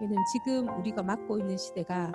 왜냐면 지금 우리가 맡고 있는 시대가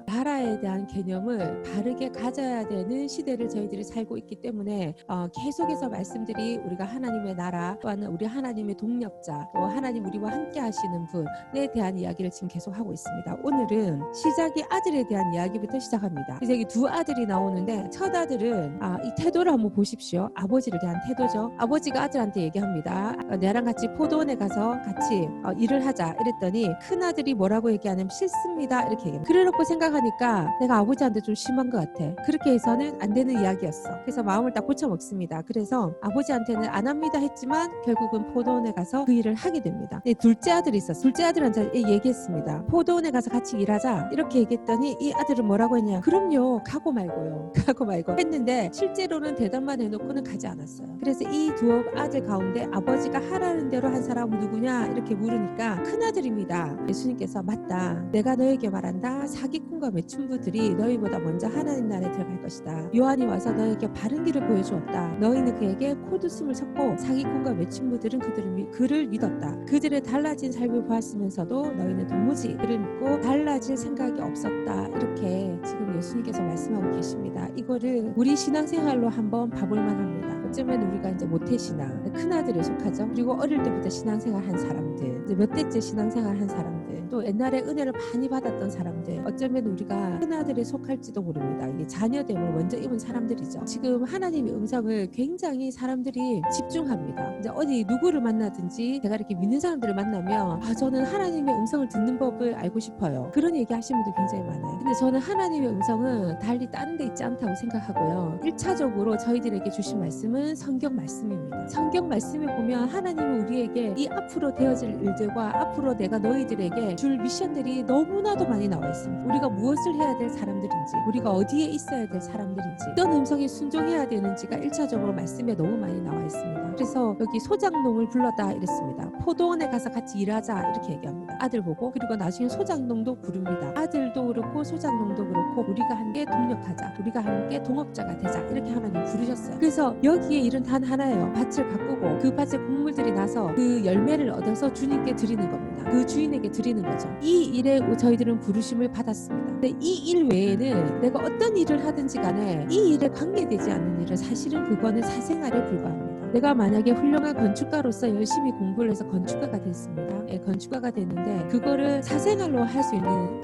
나라에 대한 개념을 바르게 가져야 되는 시대를 저희들이 살고 있기 때문에 계속해서 말씀들이 우리가 하나님의 나라 또한 우리 하나님의 동력자 또 하나님 우리와 함께 하시는 분에 대한 이야기를 지금 계속 하고 있습니다. 오늘은 시작이 아들에 대한 이야기부터 시작합니다. 그래서 여기 두 아들이 나오는데 첫 아들은 이 태도를 한번 보십시오. 아버지를 대한 태도죠. 아버지가 아들한테 얘기합니다. 내랑 같이 포도원에 가서 같이 일을 하자 이랬더니 큰 아들이 뭐라고 얘기하냐면 싫습니다 이렇게 얘기합니다. 그래놓고 생각하니까 내가 아버지한테 좀 심한 것 같아. 그렇게 해서는 안 되는 이야기였어. 그래서 마음을 딱 고쳐먹습니다. 그래서 아버지한테는 안 합니다 했지만 결국은 포도원에 가서 그 일을 하게 됩니다. 네, 둘째 아들이 있었어. 둘째 아들한테 얘기했습니다. 포도원에 가서 같이 일하자 이렇게 얘기했더니 이 아들은 뭐라고 했냐, 그럼요 가고 말고요 가고 말고 했는데 실제로는 대답만 해놓고는 가지 않았어요. 그래서 이 두 아들 가운데 아버지가 하라는 대로 한 사람은 누구냐 이렇게 물으니까 큰 아들입니다. 예수님께서 맞다, 내가 너에게 말한다. 사기꾼과 매춘부들이 너희보다 먼저 하나님 나라에 들어갈 것이다. 요한이 와서 너에게 바른 길을 보여주었다. 너희는 그에게 콧웃음을 쳤고 사기꾼과 매춘부들은 그를 믿었다. 그들의 달라진 삶을 보았으면서도 너희는 도무지 그를 믿고 달라질 생각이 없었다. 이렇게 지금 예수님께서 말씀하고 계십니다. 이거를 우리 신앙생활로 한번 봐볼 만합니다. 어쩌면 우리가 이제 모태신앙, 큰아들에 속하죠. 그리고 어릴 때부터 신앙생활 한 사람들, 이제 몇 대째 신앙생활 한 사람들, 또 옛날에 은혜를 많이 받았던 사람들, 어쩌면 우리가 큰아들에 속할지도 모릅니다. 이게 자녀됨을 먼저 입은 사람들이죠. 지금 하나님의 음성을 굉장히 사람들이 집중합니다. 이제 어디 누구를 만나든지 제가 이렇게 믿는 사람들을 만나면 저는 하나님의 음성을 듣는 법을 알고 싶어요. 그런 얘기 하시는 분들 굉장히 많아요. 근데 저는 하나님의 음성은 달리 다른 데 있지 않다고 생각하고요. 1차적으로 저희들에게 주신 말씀은 성경 말씀입니다. 성경 말씀에 보면 하나님은 우리에게 이 앞으로 되어질 일들과 앞으로 내가 너희들에게 줄 미션들이 너무나도 많이 나와 있습니다. 우리가 무엇을 해야 될 사람들인지, 우리가 어디에 있어야 될 사람들인지, 어떤 음성에 순종해야 되는지가 1차적으로 말씀에 너무 많이 나와 있습니다. 그래서 여기 소장농을 불렀다 이랬습니다. 포도원에 가서 같이 일하자 이렇게 얘기합니다. 아들 보고. 그리고 나중에 소장농도 부릅니다. 아들도 그렇고 소장농도 그렇고 우리가 함께 동력하자, 우리가 함께 동업자가 되자 이렇게 하나님 부르셨어요. 그래서 여기에 일은 단 하나예요. 밭을 가꾸고 그 밭에 곡물들이 나서 그 열매를 얻어서 주님께 드리는 겁니다. 그 주인에게 드리는 거죠. 이 일에 저희들은 부르심을 받았습니다. 근데 이 일 외에는 내가 어떤 일을 하든지 간에 이 일에 관계되지 않는 일은 사실은 그거는 사생활에 불과합니다. 내가 만약에 훌륭한 건축가로서 열심히 공부를 해서 건축가가 됐습니다. 건축가가 됐는데 그거를 사생활로 할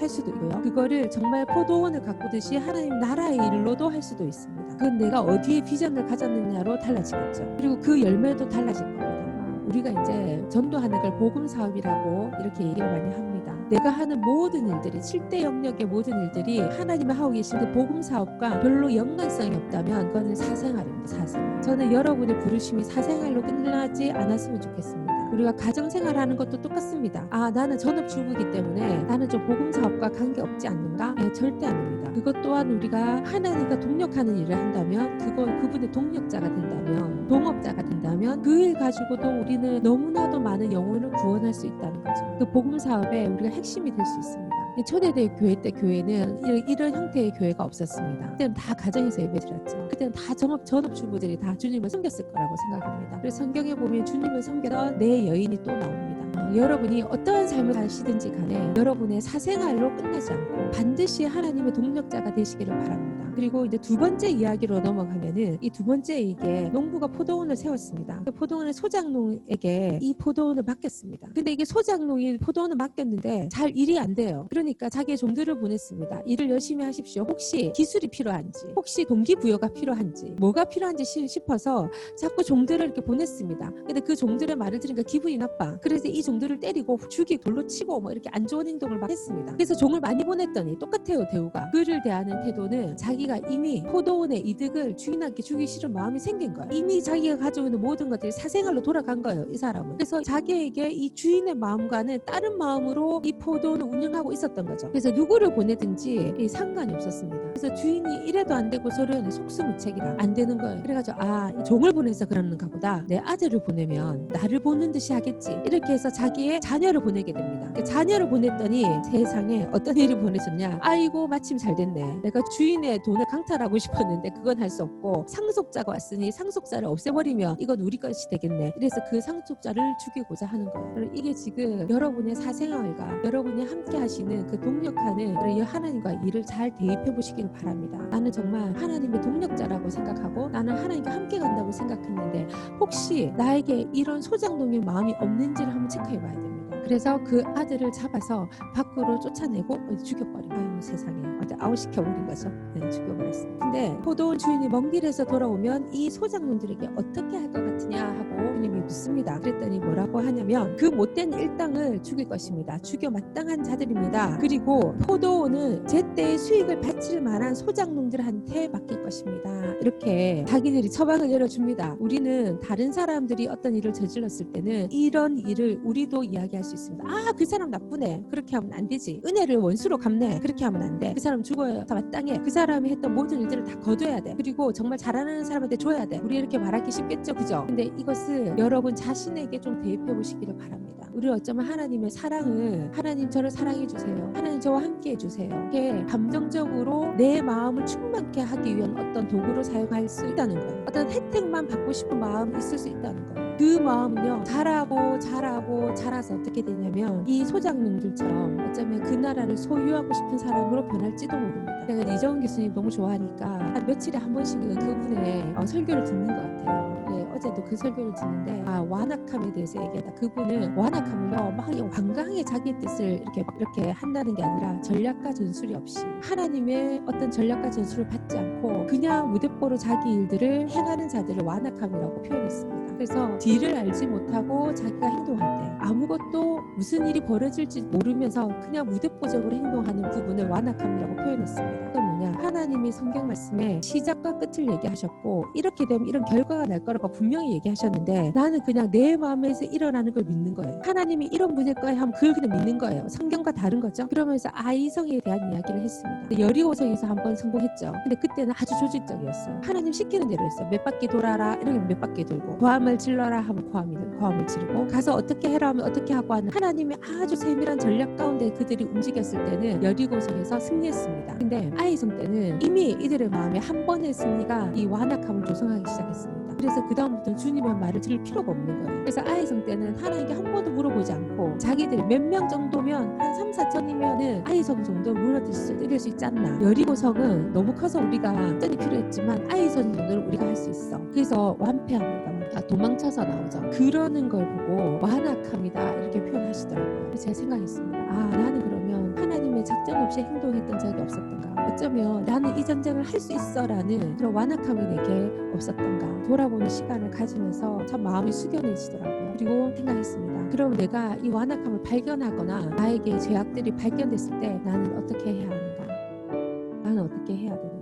수도 있고요. 그거를 정말 포도원을 가꾸듯이 하나님 나라의 일로도 할 수도 있습니다. 그건 내가 어디에 비전을 가졌느냐로 달라지겠죠. 그리고 그 열매도 달라질 겁니다. 우리가 이제 전도하는 걸 복음 사업이라고 이렇게 얘기를 많이 합니다. 내가 하는 모든 일들이 7대 영역의 모든 일들이 하나님이 하고 계신 그 복음 사업과 별로 연관성이 없다면 그거는 사생활입니다. 사생활. 저는 여러분의 부르심이 사생활로 끝나지 않았으면 좋겠습니다. 우리가 가정생활하는 것도 똑같습니다. 나는 전업주부이기 때문에 나는 좀 복음 사업과 관계없지 않는가? 절대 아닙니다. 그것 또한 우리가 하나님과 동력하는 일을 한다면, 그분의 동력자가 된다면, 동업자가 된다면 그 일 가지고도 우리는 너무나도 많은 영혼을 구원할 수 있다는 거죠. 그 복음 사업에 우리가 핵심이 될 수 있습니다. 초대대 교회 때 교회는 이런 형태의 교회가 없었습니다. 그때는 다 가정에서 예배드렸죠. 그때는 다 전업주부들이 다 주님을 섬겼을 거라고 생각합니다. 그래서 성경에 보면 주님을 섬겼던 내 여인이 또 나옵니다. 여러분이 어떠한 삶을 사시든지 간에 여러분의 사생활로 끝나지 않고 반드시 하나님의 동력자가 되시기를 바랍니다. 그리고 이제 두 번째 이야기로 넘어가면은 이 두 번째 이게 농부가 포도원을 세웠습니다. 그 포도원을 소장농에게 이 포도원을 맡겼습니다. 근데 이게 소장농이 포도원을 맡겼는데 잘 일이 안 돼요. 그러니까 자기의 종들을 보냈습니다. 일을 열심히 하십시오. 혹시 기술이 필요한지, 혹시 동기부여가 필요한지, 뭐가 필요한지 싶어서 자꾸 종들을 이렇게 보냈습니다. 근데 그 종들의 말을 들으니까 기분이 나빠. 그래서 이 종들을 때리고 죽이 돌로 치고 뭐 이렇게 안 좋은 행동을 막 했습니다. 그래서 종을 많이 보냈더니 똑같아요. 대우가 그를 대하는 태도는 자기가 이미 포도원의 이득을 주인한테 주기 싫은 마음이 생긴 거예요. 이미 자기가 가지고 있는 모든 것들이 사생활로 돌아간 거예요. 이 사람은. 그래서 자기에게 이 주인의 마음과는 다른 마음으로 이 포도원을 운영하고 있었던 거죠. 그래서 누구를 보내든지 상관이 없었습니다. 그래서 주인이 이래도 안 되고 저래도 속수무책이라 안 되는 거예요. 그래가지고 종을 보내서 그러는가 보다. 내 아들을 보내면 나를 보는 듯이 하겠지. 이렇게 해서 자기의 자녀를 보내게 됩니다. 그 자녀를 보냈더니 세상에 어떤 일이 보내졌냐. 아이고 마침 잘 됐네. 내가 주인의 돈을 강탈하고 싶었는데 그건 할 수 없고 상속자가 왔으니 상속자를 없애버리면 이건 우리 것이 되겠네. 그래서 그 상속자를 죽이고자 하는 거예요. 이게 지금 여러분의 사생활과 여러분이 함께 하시는 그 동력하는 그런 하나님과 일을 잘 대입해 보시길 바랍니다. 나는 정말 하나님의 동력자라고 생각하고 나는 하나님과 함께 간다고 생각했는데 혹시 나에게 이런 소장농의 마음이 없는지를 한번 체크해 봐야 됩니다. 그래서 그 아들을 잡아서 밖으로 쫓아내고 죽여버린 거예요. 세상에 아웃시켜버린 거죠. 네, 죽여버렸어요. 근데 포도원 주인이 먼 길에서 돌아오면 이 소장농들에게 어떻게 할 것 같으냐 하고 주님이 묻습니다. 그랬더니 뭐라고 하냐면 그 못된 일당을 죽일 것입니다. 죽여 마땅한 자들입니다. 그리고 포도원은 제때의 수익을 바칠 만한 소장농들한테 맡길 것입니다. 이렇게 자기들이 처방을 내려줍니다. 우리는 다른 사람들이 어떤 일을 저질렀을 때는 이런 일을 우리도 이야기할 수 있습니다. 그 사람 나쁘네. 그렇게 하면 안 되지. 은혜를 원수로 갚네. 그렇게 하면 안 돼. 그 사람 죽어야 마땅해. 그 사람이 했던 모든 일들을 다 거둬야 돼. 그리고 정말 잘하는 사람한테 줘야 돼. 우리 이렇게 말하기 쉽겠죠, 그죠? 근데 이것을 여러분 자신에게 좀 대입해 보시기를 바랍니다. 우리 어쩌면 하나님의 사랑을 하나님 저를 사랑해 주세요. 하나님 저와 함께 해주세요. 이렇게 감정적으로 내 마음을 충만케 하기 위한 어떤 도구로 사용할 수 있다는 거예요. 어떤 혜택만 받고 싶은 마음이 있을 수 있다는 거예요. 그 마음은요 자라서 어떻게 되냐면 이 소장농들처럼 어쩌면 그 나라를 소유하고 싶은 사람으로 변할지도 모릅니다. 제가 이정훈 교수님 너무 좋아하니까 한 며칠에 한 번씩은 그분의 설교를 듣는 것 같아요. 어제도 그 설교를 듣는데 완악함에 대해서 얘기하다 그분은 완악함을요 막 완강하게 자기 뜻을 이렇게 한다는 게 아니라 전략과 전술이 없이 하나님의 어떤 전략과 전술을 받지 않고 그냥 무대뽀로 자기 일들을 행하는 자들을 완악함이라고 표현했습니다. 그래서 뒤를 알지 못하고 자기가 행동할 때 아무것도 무슨 일이 벌어질지 모르면서 그냥 무대뽀적으로 행동하는 부분을 완악함이라고 표현했습니다. 또 뭐냐, 하나님이 성경 말씀에 시작과 끝을 얘기하셨고 이렇게 되면 이런 결과가 날 거라고 분명히 얘기하셨는데 나는 그냥 내 마음에서 일어나는 걸 믿는 거예요. 하나님이 이런 분일 거예요 하면 그걸 그냥 믿는 거예요. 성경과 다른 거죠. 그러면서 아이성에 대한 이야기를 했습니다. 여리고성에서 한번 성공했죠. 근데 그때는 아주 조직적이었어요. 하나님 시키는 대로 했어요. 몇 바퀴 돌아라 이러면 몇 바퀴 돌고 고함을 질러라 하면 고함을 지르고 가서 어떻게 해라 하면 어떻게 하고 하는 하나님의 아주 세밀한 전략 가운데 그들이 움직였을 때는 여리고성에서 승리했습니다. 근데 아이성 때는 이미 이들의 마음에 한 번의 승리가 이 완악함을 조성하기 시작했습니다. 그래서 그 다음부터는 주님의 말을 들을 필요가 없는 거예요. 그래서 아이성 때는 하나님께 한 번도 물어보지 않고 자기들이 몇 명 정도면 한 3, 4천이면은 아이성 정도 물어들 수 있지 않나. 여리고성은 너무 커서 우리가 완전히 필요했지만 아이성 정도는 우리가 할 수 있어. 그래서 완패합니다. 도망쳐서 나오죠. 그러는 걸 보고 완악함이다 이렇게 표현하시더라고요. 제가 생각했습니다. 나는 그러면 하나님의 작전 없이 행동했던 적이 없었던가. 어쩌면 나는 이 전쟁을 할 수 있어 라는 그런 완악함이 내게 없었던가. 돌아보는 시간을 가지면서 참 마음이 숙연해지더라고요. 그리고 생각했습니다. 그럼 내가 이 완악함을 발견하거나 나에게 죄악들이 발견됐을 때 나는 어떻게 해야 하는가? 나는 어떻게 해야 되는가?